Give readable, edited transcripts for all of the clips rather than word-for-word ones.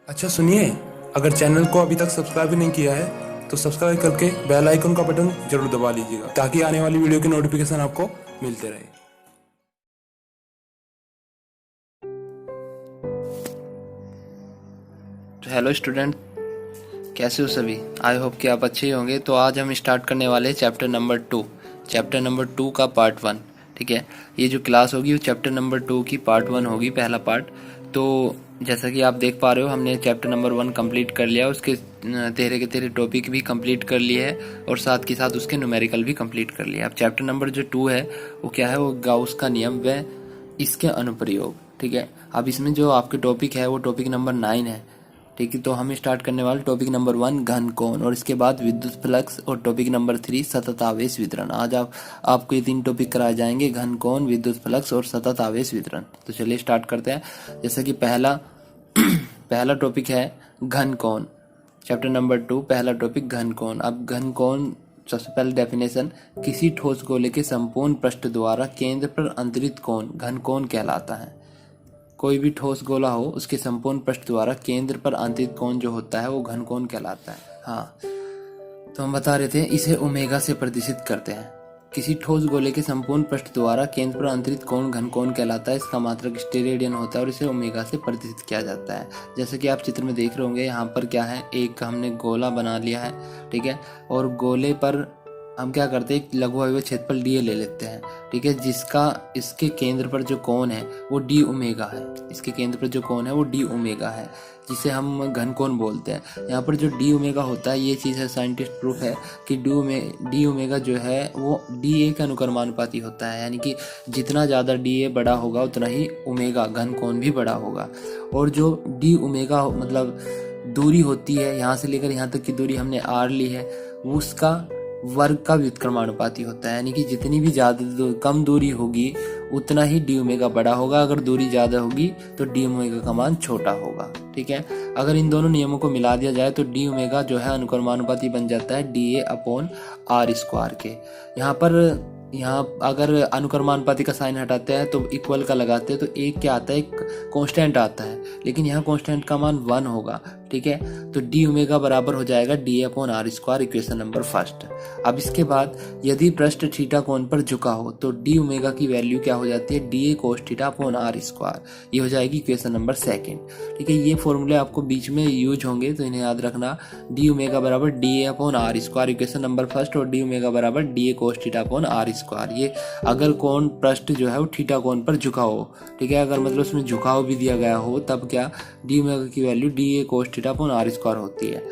अच्छा सुनिए, अगर चैनल को अभी तक सब्सक्राइब नहीं किया है तो सब्सक्राइब करके बेल आइकन का बटन जरूर दबा लीजिएगा ताकि आने वाली वीडियो की नोटिफिकेशन आपको मिलते रहे। तो हेलो स्टूडेंट, कैसे हो सभी? आई होप कि आप अच्छे ही होंगे। तो आज हम स्टार्ट करने वाले हैं चैप्टर नंबर 2 का पार्ट 1। ठीक है, ये जो क्लास होगी वो चैप्टर नंबर 2 की पार्ट 1 होगी, पहला पार्ट। तो जैसा कि आप देख पा रहे हो, हमने चैप्टर नंबर 1 कंप्लीट कर लिया, उसके तेरे के तेरे टॉपिक भी कंप्लीट कर लिए हैं और साथ के साथ उसके न्यूमेरिकल भी कंप्लीट कर लिया। अब चैप्टर नंबर जो 2 है वो क्या है? वो गाउस का नियम व इसके अनुप्रयोग। ठीक है, अब इसमें जो आपके टॉपिक है वो टॉपिक नंबर 9 है। ठीक है, तो हम स्टार्ट करने वाले टॉपिक नंबर 1 घन कोण, और इसके बाद विद्युत फ्लक्स, और टॉपिक नंबर 3 सतत आवेश वितरण। आज आपको ये 3 टॉपिक कराए जाएंगे, घन कोण, विद्युत फ्लक्स और सतत आवेश वितरण। तो चलिए स्टार्ट करते हैं। जैसे कि पहला टॉपिक है घन कोण। चैप्टर नंबर 2 पहला टॉपिक घन कोण। अब घन कोण, सबसे पहले डेफिनेशन, किसी ठोस गोले के संपूर्ण पृष्ठ द्वारा केंद्र पर अंतरित कोण घन कोण कहलाता है। कोई भी ठोस गोला हो, उसके संपूर्ण पृष्ठ द्वारा केंद्र पर अंतरित कोण जो होता है वो घन कोण कहलाता है। हाँ, तो हम बता रहे थे इसे ओमेगा से प्रदर्शित करते हैं। किसी ठोस गोले के संपूर्ण पृष्ठ द्वारा केंद्र पर अंतरित कोण घन कोण कहलाता है। इसका मात्रक स्टेरेडियन होता है और इसे ओमेगा से प्रदर्शित किया जाता है। जैसे कि आप चित्र में देख रहे होंगे, यहाँ पर क्या है, एक हमने गोला बना लिया है। ठीक है, और गोले पर हम क्या करते हैं, एक लघु अवयव क्षेत्रफल डी ले लेते हैं। ठीक है, जिसका इसके केंद्र पर जो कोण है वो डी ओमेगा है। इसके केंद्र पर जो कोण है वो डी ओमेगा है, जिसे हम घन कोण बोलते हैं। यहाँ पर जो डी ओमेगा होता है, ये चीज़ है साइंटिस्ट प्रूफ है कि डी ओमेगा जो है वो डी ए के अनुक्रमानुपाती होता है। यानी कि जितना ज़्यादा डी ए बड़ा होगा उतना ही ओमेगा घन कोण भी बड़ा होगा। और जो डी ओमेगा मतलब दूरी होती है, यहाँ से लेकर यहाँ तक की दूरी हमने आर ली है, वो उसका वर्ग का व्युत्क्रमानुपाती होता है। यानी कि जितनी भी ज़्यादा कम दूरी होगी उतना ही डी ओमेगा बड़ा होगा, अगर दूरी ज़्यादा होगी तो डी ओमेगा का मान छोटा होगा। ठीक है, अगर इन दोनों नियमों को मिला दिया जाए तो डी ओमेगा जो है अनुक्रमानुपाती बन जाता है D A upon R square के। यहाँ अगर अनुक्रमानुपाती का साइन हटाते हैं तो इक्वल का लगाते हैं तो एक क्या आता है, एक कांस्टेंट आता है, लेकिन यहाँ कांस्टेंट का मान 1 होगा। ठीक है, तो डी ओमेगा बराबर हो जाएगा D A upon R square, equation number 1। अब इसके बाद यदि पृष्ठ थीटा कोण पर झुका हो तो डी ओमेगा की वैल्यू क्या हो जाती है, D A cos theta upon R square, ये हो जाएगी इक्वेशन नंबर 2। ठीक है, ये फॉर्मूले आपको बीच में यूज होंगे तो इन्हें याद रखना। डी ओमेगा बराबर D A upon R square, equation number 1, और डी ओमेगा बराबर D A cos theta upon R square. ये अगर कोण पृष्ठ जो है वो थीटा कोण पर झुका हो। ठीक है, अगर मतलब उसमें झुकाव भी दिया गया हो तब क्या, डी ओमेगा की value D A cos theta upon R square होती है।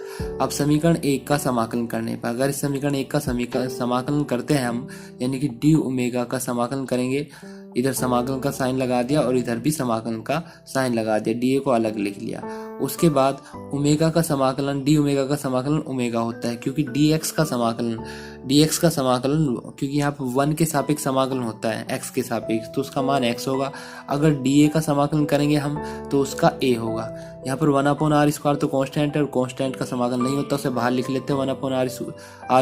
अब समीकरण 1 का समाकलन करने पर, अगर इस समीकरण 1 का समाकलन करते हैं हम, यानी कि डी ओमेगा का समाकलन करेंगे, इधर समाकलन का साइन लगा दिया और इधर भी समाकलन का साइन लगा दिया, डी ए को अलग लिख लिया। उसके बाद ओमेगा का समाकलन, डी ओमेगा का समाकलन ओमेगा होता है, क्योंकि डी एक्स का समाकलन क्योंकि यहाँ पर 1 के सापेक्ष समाकलन होता है एक्स के सापेक्ष, तो उसका मान एक्स होगा। अगर डी ए का समाकलन करेंगे हम तो उसका ए होगा। यहाँ पर 1 अपॉन आर स्क्वायर तो कांस्टेंट है, और कांस्टेंट का समाकलन नहीं होता, उसे बाहर लिख लेते हैं 1 अपॉन आर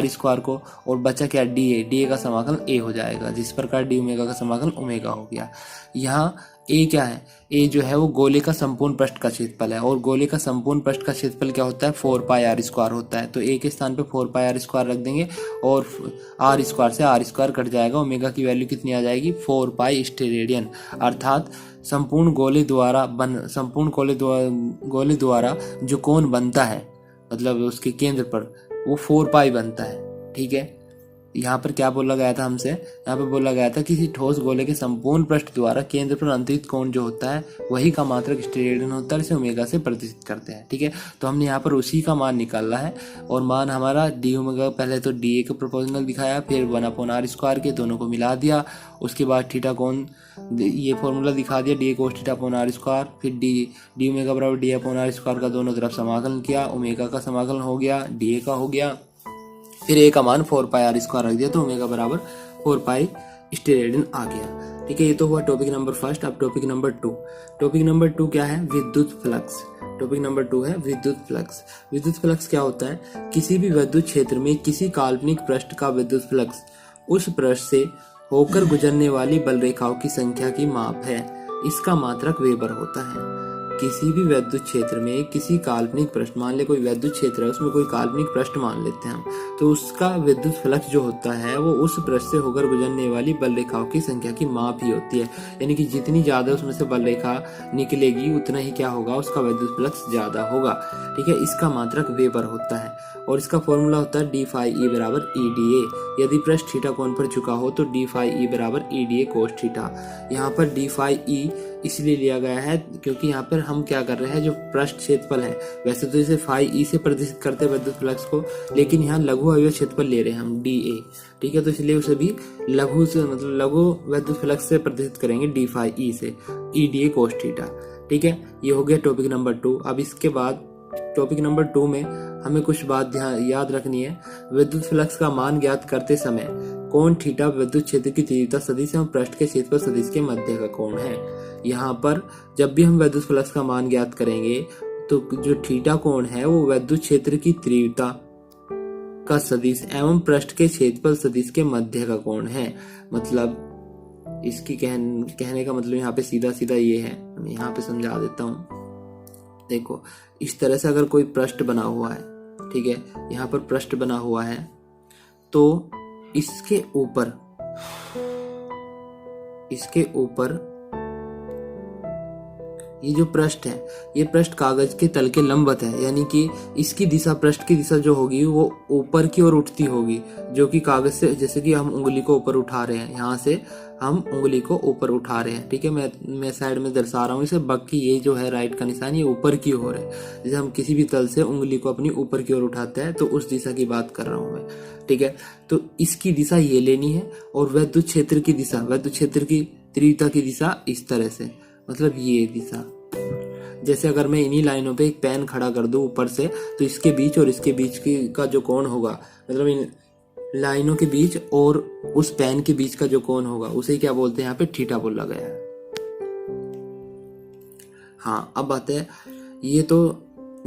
स्क्वायर को, और बचा क्या, डी ए का समाकलन ए हो जाएगा। जिस प्रकार डी ओमेगा का समाकलन ओमेगा हो गया। यहाँ ए क्या है, ए जो है वो गोले का संपूर्ण पृष्ठ का क्षेत्रफल है, और गोले का संपूर्ण पृष्ठ का क्षेत्रफल क्या होता है, 4 पाई आर स्क्वायर होता है। तो ए के स्थान पे 4 पाई आर स्क्वायर रख देंगे और आर स्क्वायर से आर स्क्वायर कट जाएगा। ओमेगा की वैल्यू कितनी आ जाएगी, 4 पाई स्टेरेडियन। अर्थात संपूर्ण गोले द्वारा जो कोण बनता है, मतलब उसके केंद्र पर, वो 4 पाई बनता है। ठीक है, यहाँ पर क्या बोला गया था हमसे, यहाँ पर बोला गया था किसी ठोस गोले के संपूर्ण पृष्ठ द्वारा केंद्र पर अंतरित कोण जो होता है वही का मात्रक स्टेरेडियन होता है, इसे ओमेगा से प्रदर्शित करते हैं। ठीक है, तो हमने यहाँ पर उसी का मान निकालना है, और मान हमारा डी ओमेगा, पहले तो डी ए का प्रोपोर्शनल दिखाया, फिर 1 अपॉन आर स्क्वायर के दोनों को मिला दिया। उसके बाद थीटा कोण, ये फॉर्मूला दिखा दिया, D A cos theta upon R square, फिर डी ओमेगा बराबर डी अपॉन आर स्क्वायर का दोनों तरफ समाकलन किया, ओमेगा का समाकलन हो गया, डी ए का हो गया, फिर ए का मान 4 पाई आर स्क्वायर रख दिया, तो ओमेगा बराबर 4 पाई स्टेरेडियन आ गया। ठीक है, ये तो हुआ टॉपिक नंबर 1। अब टॉपिक नंबर 2। टॉपिक नंबर 2 क्या है, विद्युत फ्लक्स। टॉपिक नंबर 2 है विद्युत फ्लक्स। विद्युत फ्लक्स क्या होता है, किसी भी विद्युत क्षेत्र में किसी काल्पनिक पृष्ठ का विद्युत फ्लक्स उस पृष्ठ से होकर गुजरने वाली बल रेखाओं की संख्या की माप है। इसका मात्रक वेबर होता है। किसी भी वैद्युत क्षेत्र में किसी काल्पनिक पृष्ठ, मान ले कोई वैद्युत क्षेत्र है उसमें कोई काल्पनिक पृष्ठ मान लेते हैं हम, तो उसका विद्युत फ्लक्स जो होता है वो उस पृष्ठ से होकर गुजरने वाली बल रेखाओं की संख्या की माप ही होती है। यानी कि जितनी ज्यादा उसमें से बल रेखा निकलेगी उतना ही क्या होगा, उसका विद्युत फ्लक्स ज्यादा होगा। ठीक है, इसका मात्रक वेबर होता है और इसका फॉर्मूला होता है डी फाई ई बराबर ई डी ए। यदि पृष्ठ थीटा कोण पर झुका हो तो डी फाई ई बराबर E D A cos theta. यहाँ पर डी फाई ई इसलिए लिया गया है क्योंकि यहाँ पर हम क्या कर रहे हैं, जो पृष्ठ क्षेत्रफल है, वैसे तो इसे फाई ई से प्रदर्शित करते हैं विद्युत फ्लक्स को, लेकिन यहाँ लघु अवयव क्षेत्रफल ले रहे हैं हम डी ए। ठीक है, तो इसलिए उसे भी लघु से मतलब लघु विद्युत फ्लक्स से प्रदर्शित करेंगे डी फाई ई से, E D A cos theta. ठीक है, ये हो गया टॉपिक नंबर 2। अब इसके बाद टॉपिक नंबर 2 में हमें कुछ बात याद रखनी है। विद्युत फ्लक्स का मान ज्ञात करते समय कोण थीटा विद्युत क्षेत्र की तीव्रता सदिश एवं पृष्ठ के क्षेत्रफल सदिश के मध्य का कोण है। यहाँ पर जब भी हम विद्युत फ्लक्स का मान ज्ञात करेंगे तो जो थीटा कोण है वो विद्युत क्षेत्र की तीव्रता का सदिश एवं पृष्ठ के क्षेत्रफल सदिश के मध्य का कोण है। मतलब इसकी कहने का मतलब यहाँ पे सीधा सीधा ये है, मैं यहाँ पे समझा देता हूँ। देखो, इस तरह से अगर कोई पृष्ठ बना हुआ है, ठीक है, यहाँ पर पृष्ठ बना हुआ है, तो इसके ऊपर ये जो पृष्ठ है, ये पृष्ठ कागज के तल के लंबवत है, यानी कि इसकी दिशा, पृष्ठ की दिशा जो होगी वो ऊपर की ओर उठती होगी, जो कि कागज से, जैसे कि हम उंगली को ऊपर उठा रहे हैं, यहाँ से हम उंगली को ऊपर उठा रहे हैं। ठीक है, मैं साइड में दर्शा रहा हूँ इसे, बाकी ये जो है राइट का निशान ये ऊपर की ओर है। जैसे हम किसी भी तल से उंगली को अपनी ऊपर की ओर उठाते हैं तो उस दिशा की बात कर रहा हूँ मैं। ठीक है, तो इसकी दिशा ये लेनी है और विद्युत क्षेत्र की दिशा, विद्युत क्षेत्र की तीव्रता की दिशा इस तरह से, मतलब ये दिशा। जैसे अगर मैं इन्हीं लाइनों पे एक पेन खड़ा कर दूं ऊपर से, तो इसके बीच और इसके बीच का जो कोण होगा, मतलब इन लाइनों के बीच और उस पेन के बीच का जो कोण होगा उसे क्या बोलते हैं, यहाँ पे थीटा बोला गया है। हाँ, अब बात है, ये तो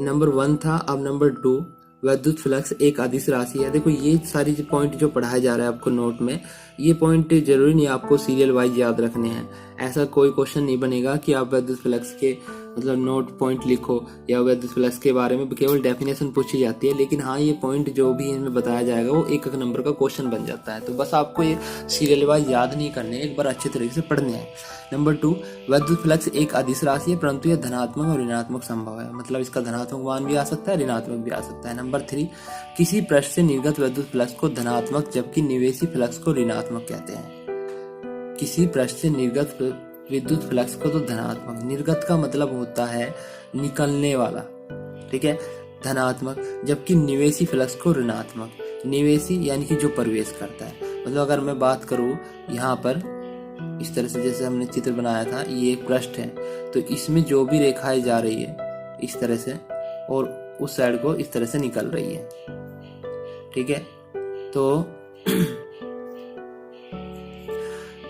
नंबर 1 था। अब नंबर 2, विद्युत फ्लक्स एक अदिश राशि है। देखो, ये सारी जो पॉइंट जो पढ़ाया जा रहा है आपको नोट में, ये पॉइंट जरूरी नहीं आपको सीरियल वाइज याद रखने हैं। ऐसा कोई क्वेश्चन नहीं बनेगा कि आप विद्युत फ्लक्स के मतलब नोट पॉइंट लिखो या विद्युत फ्लक्स के बारे में केवल डेफिनेशन पूछी जाती है, लेकिन हाँ, ये पॉइंट जो भी इनमें बताया जाएगा वो एक नंबर का क्वेश्चन बन जाता है। तो बस आपको ये सीरियल वाइज याद नहीं करने, एक बार अच्छे तरीके से पढ़ने हैं। नंबर 2, विद्युत फ्लक्स एक अदिश राशि है, परंतु यह धनात्मक और ऋणात्मक संभव है, मतलब इसका धनात्मक मान भी आ सकता है, ऋणात्मक भी आ सकता है। नंबर 3, किसी पृष्ठ से निर्गत विद्युत फ्लक्स को धनात्मक जबकि निवेशी फ्लक्स को ऋणात्मक कहते हैं। किसी पृष्ठ से निर्गत विद्युत फ्लक्स को तो धनात्मक, निर्गत का मतलब होता है निकलने वाला, ठीक है, धनात्मक, जबकि निवेशी फ्लक्स को ऋणात्मक। निवेशी यानी कि जो प्रवेश करता है, मतलब अगर मैं बात करूं यहाँ पर इस तरह से, जैसे हमने चित्र बनाया था, ये एक पृष्ठ है, तो इसमें जो भी रेखाएं जा रही है इस तरह से और उस साइड को इस तरह से निकल रही है। ठीक है, तो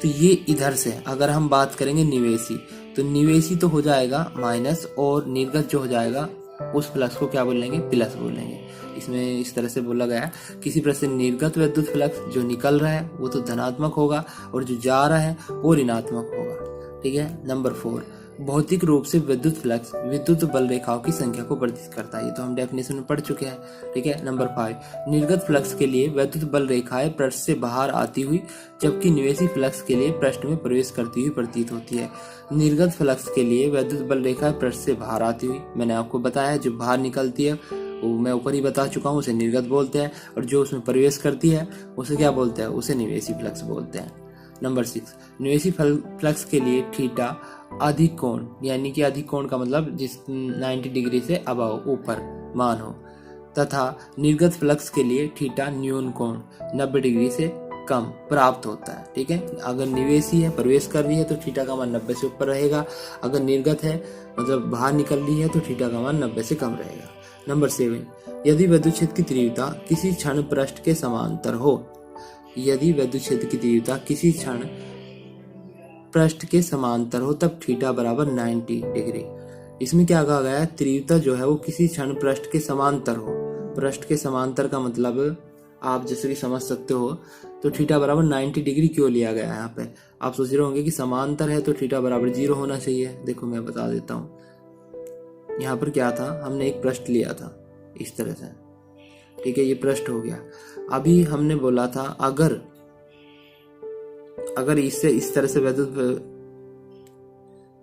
ये इधर से अगर हम बात करेंगे निवेशी, तो निवेशी तो हो जाएगा माइनस और निर्गत जो हो जाएगा उस फ्लक्स को क्या बोलेंगे, प्लस बोलेंगे। इसमें इस तरह से बोला गया है, किसी प्रकार से निर्गत विद्युत फ्लक्स जो निकल रहा है वो तो धनात्मक होगा और जो जा रहा है वो ऋणात्मक होगा। ठीक है, नंबर 4, भौतिक रूप से विद्युत फ्लक्स विद्युत बल रेखाओं की संख्या को प्रदर्शित करता है, ये तो हम डेफिनेशन में पढ़ चुके हैं। ठीक है, नंबर 5, निर्गत फ्लक्स के लिए विद्युत बल रेखाएं पृष्ठ से बाहर आती हुई जबकि निवेशी फ्लक्स के लिए पृष्ठ में प्रवेश करती हुई प्रतीत होती है। निर्गत फ्लक्स के लिए विद्युत बल रेखाएं पृष्ठ से बाहर आती हुई, मैंने आपको बताया, जो बाहर निकलती है वो मैं ऊपर ही बता चुका हूँ, उसे निर्गत बोलते हैं, और जो उसमें प्रवेश करती है उसे क्या बोलते हैं, उसे निवेशी फ्लक्स बोलते हैं। नंबर 6, निवेशी फ्लक्स के लिए थीटा अधिक कोण, यानी कि अधिक कोण का मतलब जिस 90 डिग्री से अबव ऊपर मान हो, तथा निर्गत फ्लक्स के लिए थीटा न्यून कोण 90 डिग्री से कम प्राप्त होता है। ठीक है, अगर निवेशी है, प्रवेश कर रही है, तो थीटा का मान 90 से ऊपर रहेगा। अगर निर्गत है, मतलब बाहर निकल रही है, तो थीटा का मान 90 से कम रहेगा। नंबर 7, यदि विद्युत क्षेत्र की तीव्रता किसी क्षण पृष्ठ के समांतर हो, यदि विद्युत क्षेत्र की तीव्रता किसी क्षण पृष्ठ के समांतर हो, तब थीटा बराबर 90 डिग्री। इसमें क्या कहा गया है, तीव्रता जो है वो किसी क्षण पृष्ठ के समांतर हो। पृष्ठ के समांतर का मतलब आप जैसे कि समझ सकते हो, तो थीटा बराबर 90 डिग्री क्यों लिया गया है। यहाँ पे आप सोच रहे होंगे कि समांतर है तो थीटा बराबर 0 होना चाहिए। देखो मैं बता देता हूँ, यहाँ पर क्या था, हमने एक पृष्ठ लिया था इस तरह से, ठीक है, ये पृष्ठ हो गया। अभी हमने बोला था अगर इससे इस तरह से वैद्युत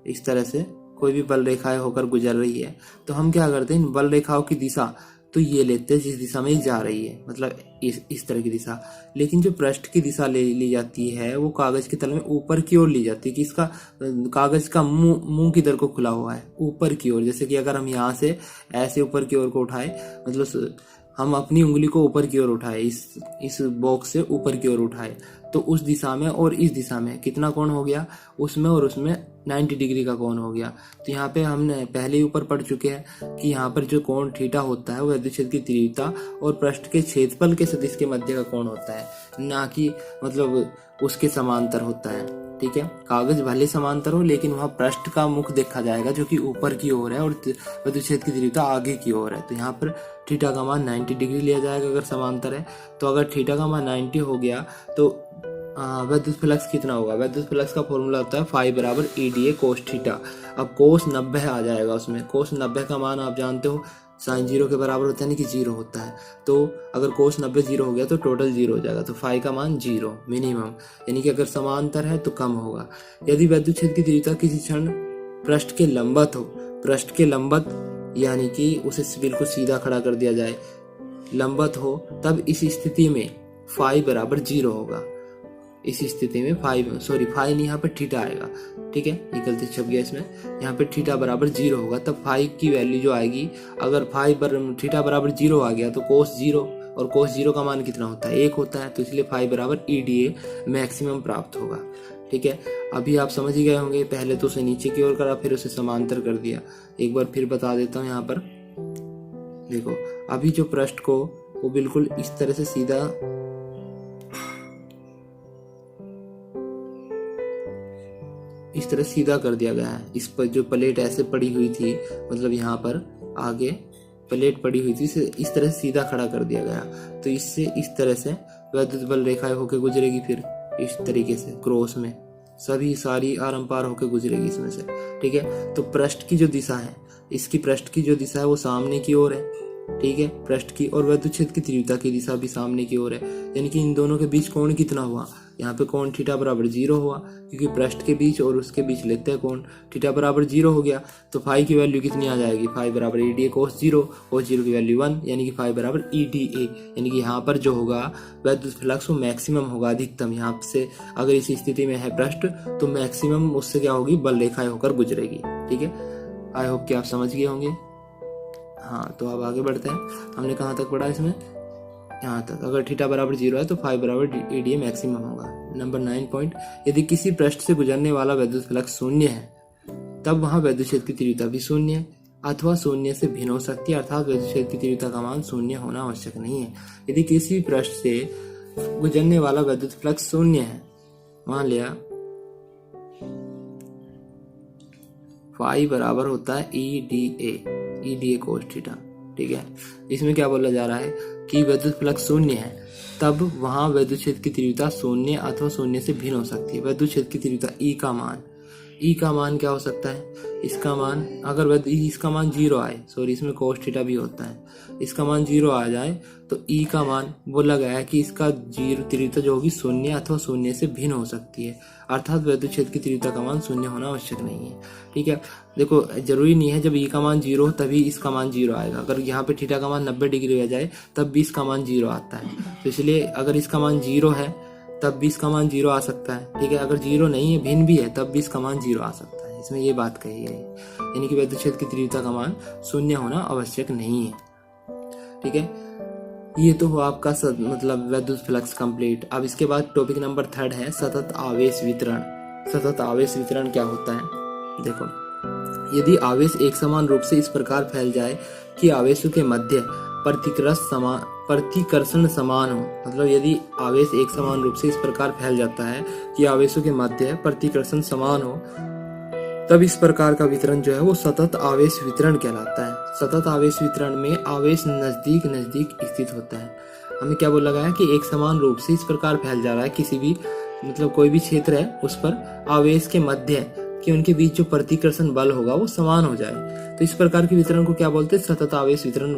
इस तरह से कोई भी बल रेखाएं होकर गुजर रही है तो हम क्या करते हैं, इन बल रेखाओं की दिशा तो ये लेते हैं जिस दिशा में ये जा रही है, मतलब इस तरह की दिशा। लेकिन जो पृष्ठ की दिशा ली जाती है वो कागज के तल में ऊपर की ओर ली जाती है कि इसका कागज का मुंह किधर को खुला हुआ है, ऊपर की ओर। जैसे कि अगर हम यहाँ से ऐसे ऊपर की ओर को उठाए, मतलब हम अपनी उंगली को ऊपर की ओर उठाए, इस बॉक्स से ऊपर की ओर उठाए, तो उस दिशा में और इस दिशा में कितना कोण हो गया, उसमें और उसमें 90 डिग्री का कोण हो गया। तो यहाँ पे हमने पहले ही ऊपर पढ़ चुके हैं कि यहाँ पर जो कोण थीटा होता है वो विद्युत क्षेत्र की तीव्रता और पृष्ठ के क्षेत्रफल के सदिश के मध्य का कोण होता है, ना कि मतलब उसके समांतर होता है। ठीक है, कागज भले समांतर हो लेकिन वहाँ पृष्ठ का मुख देखा जाएगा जो कि ऊपर की ओर है और विद्युत क्षेत्र की तीव्रता आगे की ओर है। तो यहाँ पर थीटा का मान 90 डिग्री लिया जाएगा अगर समांतर है। तो अगर थीटा का मान 90 हो गया तो विद्युत फ्लक्स कितना होगा, विद्युत फ्लक्स का फॉर्मूला होता है फाई बराबर EDA कोस थीटा। अब कोस 90 आ जाएगा उसमें, कोस 90 का मान आप जानते हो साइन 0 के बराबर होता है, यानी कि 0 होता है। तो अगर कोस 90 0 हो गया तो टोटल 0 हो जाएगा, तो फाई का मान 0 मिनिमम, यानी कि अगर समांतर है तो कम होगा। यदि विद्युत क्षेत्र की तीव्रता किसी क्षण पृष्ठ के लंबवत हो, पृष्ठ के लंबवत यानी कि उसे बिल्कुल सीधा खड़ा कर दिया जाए, लंबवत हो, तब इस स्थिति में फाई बराबर 0 होगा। इस स्थिति में फाई नहीं, यहाँ पर थीटा आएगा, ठीक है, ये गलती छप गया इसमें, यहाँ पे थीटा बराबर 0 होगा। तब फाई की वैल्यू जो आएगी, अगर थीटा बराबर 0 आ गया तो कोस 0, और कोस 0 का मान कितना होता है, 1 होता है, तो इसलिए फाई बराबर EDA मैक्सिमम प्राप्त होगा। ठीक है, अभी आप समझ ही गए होंगे, पहले तो उसे नीचे की ओर करा फिर उसे समांतर कर दिया। एक बार फिर बता देता हूँ, यहाँ पर देखो, अभी जो पृष्ठ को वो बिल्कुल इस तरह से सीधा कर दिया गया है। इस पर जो प्लेट ऐसे पड़ी हुई थी, मतलब यहाँ पर आगे प्लेट पड़ी हुई थी, इसे इस तरह से सीधा खड़ा कर दिया गया। तो इससे इस तरह से विद्युत बल रेखाएं होकर गुजरेगी, फिर इस तरीके से क्रॉस में सारी आरम पार होकर गुजरेगी इसमें से। ठीक है, तो पृष्ठ की जो दिशा है, इसकी पृष्ठ की जो दिशा है वो सामने की ओर है, ठीक है, पृष्ठ की, और विद्युत क्षेत्र की तीव्रता की दिशा भी सामने की ओर है, यानी कि इन दोनों के बीच कोण कितना हुआ, यहाँ पे कोण थीटा बराबर 0 हुआ, क्योंकि पृष्ठ के बीच और उसके बीच लेते हैं कोण, थीटा बराबर 0 हो गया। तो फाई की वैल्यू कितनी आ जाएगी, फाई बराबर EDA कोस 0, कोस 0 की वैल्यू 1, यानी कि फाई बराबर EDA, यानी कि यहाँ पर जो होगा विद्युत फ्लक्स वो मैक्सिमम होगा, अधिकतम। यहाँ से अगर इस स्थिति में है पृष्ठ तो मैक्सिमम उससे क्या होगी, बल रेखाएं होकर गुजरेगी। ठीक है, आई होप कि आप समझ गए होंगे। हाँ, तो अब आगे बढ़ते हैं। हमने कहाँ तक पढ़ा इसमें, यहाँ तक। अगर थीटा बराबर 0 है तो फाई बराबर EDA मैक्सिमम होगा। नंबर 9 पॉइंट, यदि किसी पृष्ठ से गुजरने वाला विद्युत फ्लक्स शून्य है तब वहाँ विद्युत क्षेत्र की तीव्रता भी शून्य है अथवा शून्य से भिन्न हो सकती है, अर्थात विद्युत क्षेत्र की तीव्रता का मान शून्य होना आवश्यक नहीं है। यदि किसी पृष्ठ से गुजरने वाला विद्युत फ्लक्स शून्य है, मान लिया फाई बराबर होता है EDA कोस थीटा। ठीक है, इसमें क्या बोला जा रहा है कि विद्युत फ्लक्स शून्य है तब वहां विद्युत क्षेत्र की तीव्रता शून्य अथवा शून्य से भिन्न हो सकती है। विद्युत क्षेत्र की तीव्रता E का मान क्या हो सकता है, इसका मान, अगर इसका मान 0 आए, इसमें कोस थीटा भी होता है, इसका मान 0 आ जाए तो E का मान बोला गया है कि इसका तीव्रता जो होगी शून्य अथवा शून्य से भिन्न हो सकती है, अर्थात विद्युत क्षेत्र की तीव्रता का मान शून्य होना आवश्यक नहीं है। ठीक है, देखो जरूरी नहीं है जब E का मान 0 हो तभी इसका मान 0 आएगा। अगर यहाँ पे थीटा का मान 90 डिग्री आ जाए तब भी इसका मान 0 आता है, तो इसलिए अगर इसका मान 0 है तब भी इसका मान 0 आ सकता है। ठीक है, अगर 0 नहीं है, भिन्न भी है, तब भी इसका मान 0 आ सकता है। इसमें ये बात कही है, यानी कि विद्युत क्षेत्र की तीव्रता का मान शून्य होना आवश्यक नहीं है। ठीक है, ये तो हुआ आपका मतलब विद्युत फ्लक्स कंप्लीट। अब इसके बाद टॉपिक नंबर 3 है सतत आवेश वितरण। सतत आवेश वितरण क्या होता है, देखो, यदि आवेश एक समान रूप से इस प्रकार फैल जाए कि आवेशों के मध्य प्रतिकर्षण समान हो, मतलब यदि आवेश एक समान रूप से इस प्रकार फैल जाता है कि आवेशों के मध्य प्रतिकर्षण समान हो, तब इस प्रकार का वितरण जो है वो सतत आवेश वितरण कहलाता है। सतत आवेश वितरण में आवेश नजदीक नजदीक स्थित होता है। हमें क्या बोला गया है कि एक समान रूप से इस प्रकार फैल जा रहा है, किसी भी मतलब कोई भी क्षेत्र है उस पर आवेश के मध्य कि उनके बीच जो प्रतिकर्षण बल होगा वो समान हो जाए। तो इस प्रकार के वितरण को क्या बोलते हैं, सतत आवेश वितरण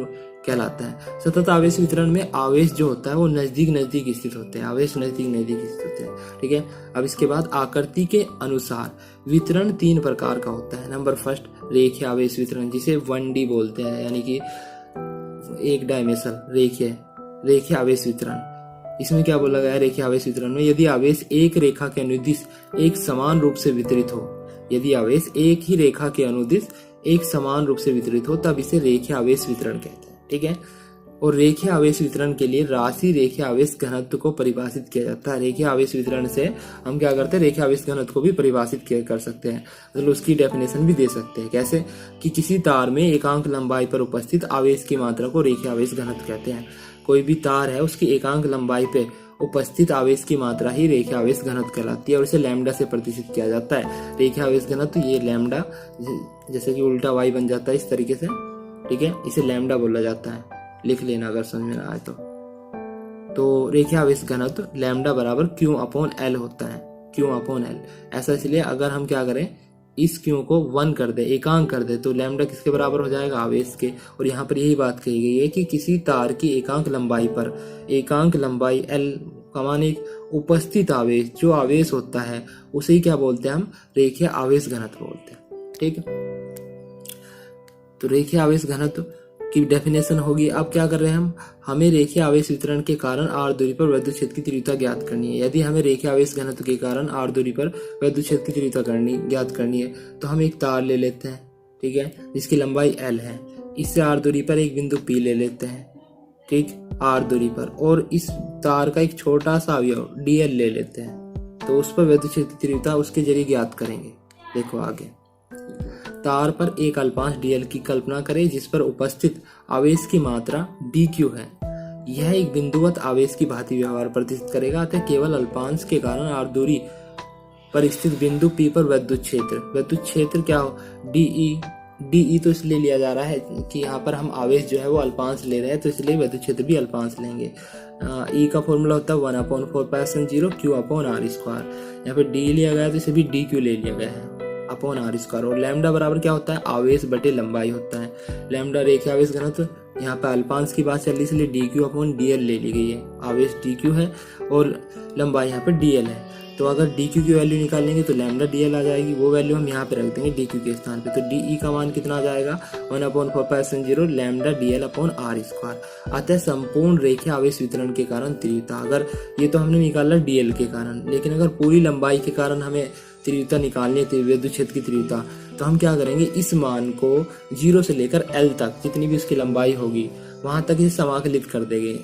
कहलाता है। सतत आवेश वितरण में आवेश जो होता है वो नजदीक नजदीक स्थित होते हैं, आवेश नजदीक नजदीक स्थित होते हैं, ठीक है। अब इसके बाद आकृति के अनुसार वितरण 3 प्रकार का होता है। नंबर फर्स्ट रेखीय आवेश वितरण, जिसे 1D बोलते हैं, यानी कि एक डायमेंशनल रेखीय आवेश वितरण। इसमें क्या बोला गया है, रेखीय आवेश वितरण में यदि आवेश एक रेखा के अनुदिश एक समान रूप से वितरित हो, यदि आवेश एक ही रेखा के अनुदिश एक समान रूप से वितरित हो तब इसे रेखीय आवेश वितरण कहते हैं, ठीक है। और रेखीय आवेश वितरण के लिए राशि रेखीय आवेश घनत्व को परिभाषित किया जाता है। रेखीय आवेश वितरण से हम क्या करते हैं, रेखीय आवेश घनत्व को भी परिभाषित कर सकते हैं, मतलब उसकी डेफिनेशन भी दे सकते हैं। कैसे कि किसी तार में एकांक लंबाई पर उपस्थित आवेश की मात्रा को रेखीय आवेश घनत्व कहते हैं। कोई भी तार है उसकी एकांक लंबाई पे उपस्थित आवेश की मात्रा ही रेखीय आवेश घनत्व कहलाती है और इसे लैम्डा से प्रतिष्ठित किया जाता है। रेखीय आवेश घनत्व ये लैम्डा, जैसे कि उल्टा वाई बन जाता है इस तरीके से, ठीक है, इसे लैम्डा बोला जाता है। लिख लेना अगर समझ में ना आए तो रेखीय आवेश घनत्व लैम्डा बराबर Q/L होता है, Q/L। ऐसा इसलिए अगर हम क्या करें, इस Q को 1 कर दे, एकांक कर दे, तो लैम्डा किसके बराबर हो जाएगा, आवेश के। और यहाँ पर यही बात कही गई है कि किसी तार की एकांक लंबाई पर एकांक लंबाई L कमान एक उपस्थित आवेश, जो आवेश होता है उसे ही क्या बोलते हैं हम, रेखीय आवेश घनत्व बोलते हैं, ठीक है। तो रेखीय आवेश घनत्व की डेफिनेशन होगी। अब क्या कर रहे हैं हम, हमें रेखीय आवेश वितरण के कारण r दूरी पर विद्युत क्षेत्र की तीव्रता ज्ञात करनी है। यदि हमें रेखीय आवेश घनत्व के कारण r दूरी पर विद्युत क्षेत्र की तीव्रता ज्ञात करनी है तो हम एक तार ले लेते हैं, ठीक है, जिसकी लंबाई L है। इससे r दूरी पर एक बिंदु P ले लेते हैं, ठीक, r दूरी पर, और इस तार का एक छोटा सा अवयव dl ले लेते हैं। तो उस पर विद्युत क्षेत्र की तीव्रता उसके जरिए ज्ञात करेंगे। देखो आगे, तार पर एक अल्पांश dl की कल्पना करें जिस पर उपस्थित आवेश की मात्रा dq है। यह एक बिंदुवत आवेश की भांति व्यवहार प्रदर्शित करेगा, अतः केवल अल्पांश के कारण r दूरी पर स्थित बिंदु P पर विद्युत क्षेत्र क्या हो, dE तो इसलिए लिया जा रहा है कि यहाँ पर हम आवेश जो है वो अल्पांश ले रहे हैं, तो इसलिए विद्युत क्षेत्र भी अल्पांश लेंगे। E का फॉर्मूला होता है 1/4π/0 Q/r²। यहाँ पे D लिया गया है तो इसे भी dq ले लिया गया है अपॉन r²। और लैम्डा बराबर क्या होता है, आवेश बटे लंबाई होता है। लैम्डा रेखीय आवेश घनत्व, यहाँ पे अल्पांश की बात चल रही इसलिए dq/dl ले ली गई है। आवेश dq है और लंबाई यहाँ पे dl है। तो अगर dq की वैल्यू निकालेंगे तो लैम्डा dl आ जाएगी, वो वैल्यू हम यहाँ पे रख देंगे dq के स्थान पे। तो dE का मान कितना आ जाएगा, 1/4π/0 लैम्डा dl/r²। अतः संपूर्ण रेखीय आवेश वितरण के कारण तीव्रता, अगर ये तो हमने निकाला dl के कारण, लेकिन अगर पूरी लंबाई के कारण हमें तीव्रता निकालनी है, विद्युत क्षेत्र की तीव्रता, तो हम क्या करेंगे, इस मान को 0 से लेकर L तक जितनी भी उसकी लंबाई होगी वहां तक इसे समाकलित कर देंगे।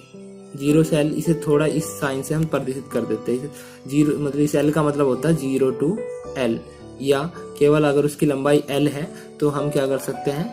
0 से L, इसे थोड़ा इस साइन से हम प्रदर्शित कर देते हैं। 0 मतलब इस L का मतलब होता है 0 to L, या केवल अगर उसकी लंबाई L है तो हम क्या कर सकते हैं,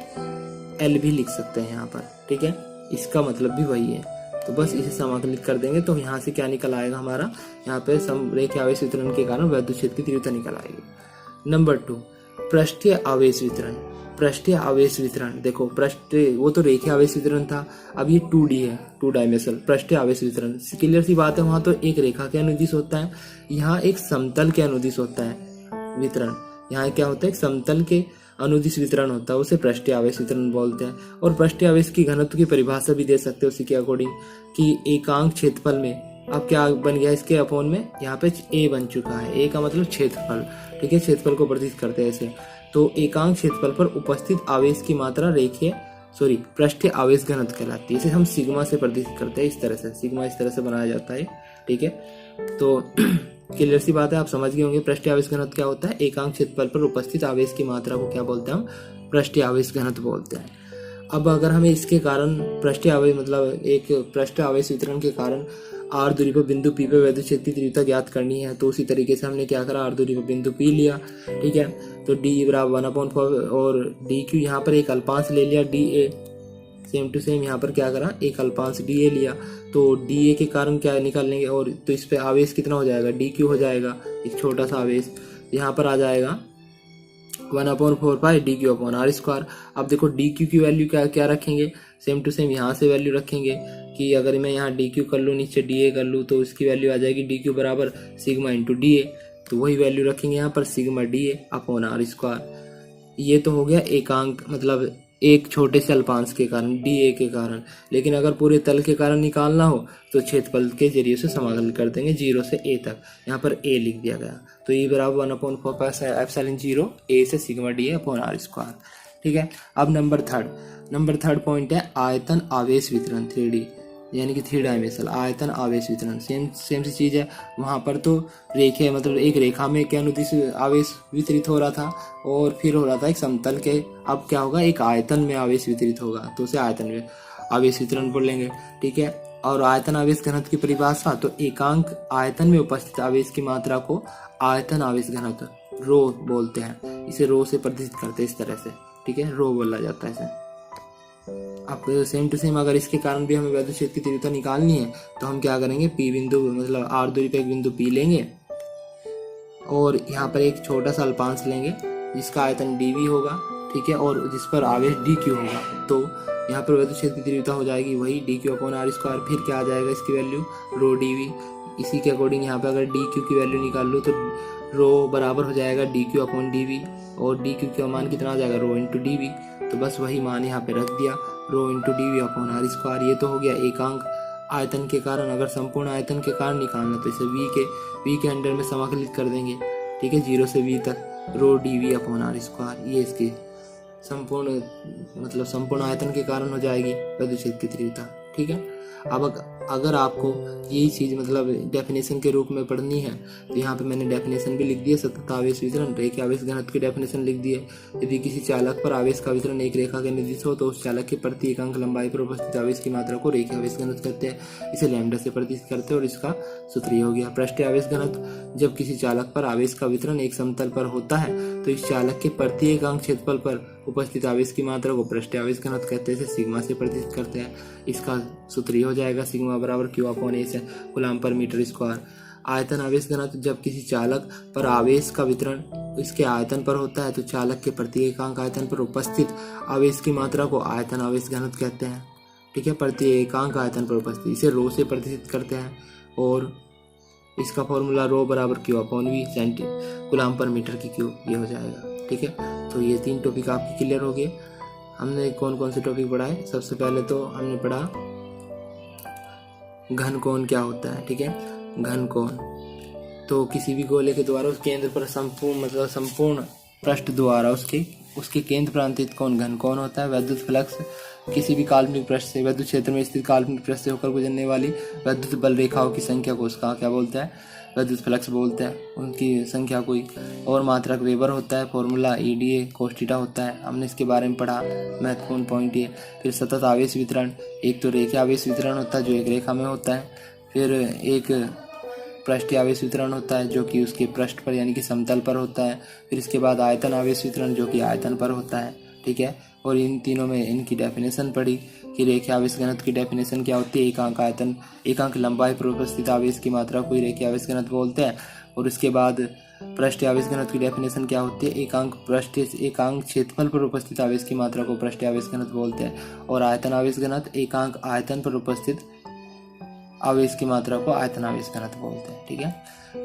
L भी लिख सकते हैं यहाँ पर, ठीक है। इसका मतलब भी वही है। तो बस इसे समाकलित कर देंगे तो यहाँ से क्या निकल आएगा हमारा, यहाँ पे रेखीय आवेश वितरण के कारण विद्युत क्षेत्र की तीव्रता निकल आएगी। नंबर 2, पृष्ठीय आवेश वितरण। पृष्ठीय आवेश वितरण, देखो पृष्ठीय, वो तो रेखीय आवेश वितरण था, अब ये 2D है, 2 डायमेंशनल। पृष्ठीय आवेश वितरण क्लियर सी बात है, वहां तो एक रेखा के अनुदिश होता है, यहाँ एक समतल के अनुदिश होता है वितरण। यहाँ क्या होता है, एक समतल के अनुदिश वितरण होता है, उसे पृष्ठीय आवेश वितरण बोलते हैं। और पृष्ठीय आवेश की घनत्व की परिभाषा भी दे सकते हैं उसी के अकॉर्डिंग, कि एकांक क्षेत्रफल में, अब क्या बन गया इसके अपोन में, यहाँ पे A बन चुका है। A का मतलब क्षेत्रफल, ठीक है, क्षेत्रफल को प्रदर्शित करते हैं ऐसे। तो एकांक क्षेत्रफल पर उपस्थित आवेश की मात्रा पृष्ठीय आवेश घनत्व कहलाती है। इसे हम सिग्मा से प्रदर्शित करते हैं, इस तरह से, सिग्मा इस तरह से बनाया जाता है, ठीक है। तो क्लियर सी बात है, आप समझ गए होंगे पृष्ठीय आवेश घनत्व क्या होता है। एकांक क्षेत्रफल पर उपस्थित आवेश की मात्रा को क्या बोलते हैं हम, पृष्ठीय आवेश घनत्व बोलते हैं। अब अगर हमें इसके कारण पृष्ठीय आवेश, मतलब एक पृष्ठीय आवेश वितरण के कारण r दूरी पर बिंदु P पे विद्युत क्षेत्र की तीव्रता ज्ञात करनी है, तो उसी तरीके से हमने क्या करा, r दूरी पर बिंदु P लिया, ठीक है। तो D बराबर 1/4 और dq, यहाँ पर एक अल्पांश ले लिया dA, सेम टू सेम यहाँ पर क्या करा, एक अल्पांश dA लिया। तो dA के कारण क्या निकाल लेंगे, और तो इस पे आवेश कितना हो जाएगा, dq हो जाएगा, एक छोटा सा आवेश यहाँ पर आ जाएगा 1/4π dq/r²। अब देखो dq की वैल्यू क्या रखेंगे, सेम टू सेम यहाँ से वैल्यू रखेंगे कि अगर मैं यहाँ dq कर लूँ, नीचे dA कर लूँ, तो उसकी वैल्यू आ जाएगी dq बराबर सिग्मा इंटू dA। तो वही वैल्यू रखेंगे यहाँ पर sigma D A upon R square. ये तो हो गया एकांक मतलब एक छोटे से अल्पांश के कारण डी ए के कारण। लेकिन अगर पूरे तल के कारण निकालना हो तो क्षेत्रफल के जरिए से समाकलन कर देंगे 0 से a तक। यहाँ पर a लिख दिया गया तो e बराबर 1/4 एप्सिलॉन 0 a से sigma D A upon R square. ठीक है। अब नंबर थर्ड पॉइंट है आयतन आवेश वितरण 3D यानी कि 3 डायमेंशनल आयतन आवेश वितरण। सेम सी चीज़ है। वहाँ पर तो रेखे मतलब एक रेखा में क्या अनुदिश आवेश वितरित हो रहा था और फिर हो रहा था एक समतल के। अब क्या होगा, एक आयतन में आवेश वितरित होगा तो उसे आयतन में आवेश वितरण बोल लेंगे। ठीक है। और आयतन आवेश घनत्व की परिभाषा तो एकांक आयतन में उपस्थित आवेश की मात्रा को आयतन आवेश घनत्व रो बोलते हैं। इसे रो से प्रदर्शित करते हैं इस तरह से। ठीक है, रो बोला जाता है इसे। अब सेम टू सेम अगर इसके कारण भी हमें वैद्युत क्षेत्र की तीव्रता निकालनी है तो हम क्या करेंगे, पी बिंदु मतलब आर दूरी पे एक बिंदु पी लेंगे और यहाँ पर एक छोटा सा अल्पांश लेंगे जिसका आयतन डीवी होगा। ठीक है, और जिस पर आवेश डी क्यू होगा। तो यहाँ पर वैद्युत क्षेत्र की तीव्रता हो जाएगी वही D Q upon R square. फिर क्या आ जाएगा इसकी वैल्यू रो डीवी। इसी के अकॉर्डिंग यहाँ पे अगर डी क्यू की वैल्यू निकाल लो तो रो बराबर हो जाएगा D Q upon D V. और डी क्यू का मान कितना आ जाएगा, रो इंटू डी वी। तो बस वही मान यहाँ पे रख दिया, rho into D V upon R square. ये तो हो गया एकांक आयतन के कारण। अगर संपूर्ण आयतन के कारण निकालना तो इसे वी के अंडर में समाकलित कर देंगे। ठीक है, 0 से v तक rho D V upon R square. ये इसकी संपूर्ण आयतन के कारण हो जाएगी वैद्युत क्षेत्र की तीव्रता। ठीक है। अब अगर आपको यही चीज़ मतलब डेफिनेशन के रूप में पढ़नी है तो यहाँ पे मैंने डेफिनेशन भी लिख दी है। सतत आवेश वितरण रेखा आवेश घनत्व की डेफिनेशन लिख दी है। यदि किसी चालक पर आवेश का वितरण एक रेखा के निर्दिष्ट हो तो उस चालक के प्रति एकांक लंबाई पर उपस्थित आवेश की मात्रा को रेखा आवेश घनत्व कहते हैं। इसे लैम्डा से प्रदर्शित करते हैं और इसका सूत्र ये हो गया पृष्ठीय आवेश घनत्व। जब किसी चालक पर आवेश का वितरण एक समतल पर होता है तो इस चालक के प्रति एकांक क्षेत्रफल पर उपस्थित आवेश की मात्रा को पृष्ठीय आवेश घनत्व कहते हैं। इसे सिग्मा से प्रदर्शित करते हैं। इसका सूत्र ये हो जाएगा सिग्मा बराबर क्यू अपॉन ए से कूलम पर मीटर स्क्वायर। आयतन आवेश घनत्व जब किसी चालक पर आवेश का वितरण इसके आयतन पर होता है तो चालक के प्रति एकांक आयतन पर उपस्थित आवेश की मात्रा को आयतन आवेश घनत्व कहते हैं। ठीक है, प्रति एकांक आयतन पर उपस्थित इसे रो से प्रदर्शित करते हैं और इसका फॉर्मूला रो बराबर क्यू अपॉन वी कूलम पर मीटर की क्यू ये हो जाएगा। ठीक है, तो ये 3 टॉपिक आपके क्लियर हो गए। हमने कौन कौन से टॉपिक पढ़ा है, सबसे पहले तो हमने पढ़ा घन कोण क्या होता है। ठीक है, घन कोण तो किसी भी गोले के द्वारा उस केंद्र पर संपूर्ण पृष्ठ द्वारा उसके केंद्र पर अंतित कोण घन कोण होता है। वैद्युत फ्लक्स किसी भी काल्पनिक पृष्ठ से वैद्युत क्षेत्र में स्थित काल्पनिक पृष्ठ से होकर गुजरने वाली वैद्युत बल रेखाओं की संख्या को उसका क्या बोलते हैं, वैद्युत फ्लक्स बोलते हैं। उनकी संख्या कोई और मात्रक वेबर होता है। फॉर्मूला EDA cos थीटा होता है। हमने इसके बारे में पढ़ा, महत्वपूर्ण पॉइंट ये। फिर सतत आवेश वितरण, एक तो रेखीय आवेश वितरण होता है जो एक रेखा में होता है। फिर एक पृष्ठीय आवेश वितरण होता है जो कि उसके पृष्ठ पर यानी कि समतल पर होता है। फिर इसके बाद आयतन आवेश वितरण जो कि आयतन पर होता है। ठीक है, और इन तीनों में इनकी डेफिनेशन पढ़ी कि रेखीय आवेश घनत्व की डेफिनेशन क्या होती है, एकांक लंबाई पर उपस्थित आवेश की मात्रा को रेखीय आवेश घनत्व बोलते हैं। और उसके बाद पृष्ठीय आवेश घनत्व की डेफिनेशन क्या होती है, एकांक क्षेत्रफल पर उपस्थित आवेश की मात्रा को पृष्ठीय आवेश घनत्व बोलते हैं। और आयतन आवेश घनत्व एकांक आयतन पर उपस्थित आवेश की मात्रा को आयतन आवेश घनत्व बोलते हैं। ठीक है,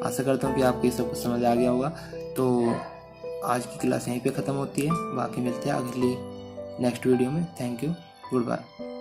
आशा करता हूँ कि आपको ये सब कुछ समझ आ गया होगा। तो आज की क्लास यहीं पे ख़त्म होती है, बाकी मिलते हैं अगली नेक्स्ट वीडियो में। Thank you, good bye.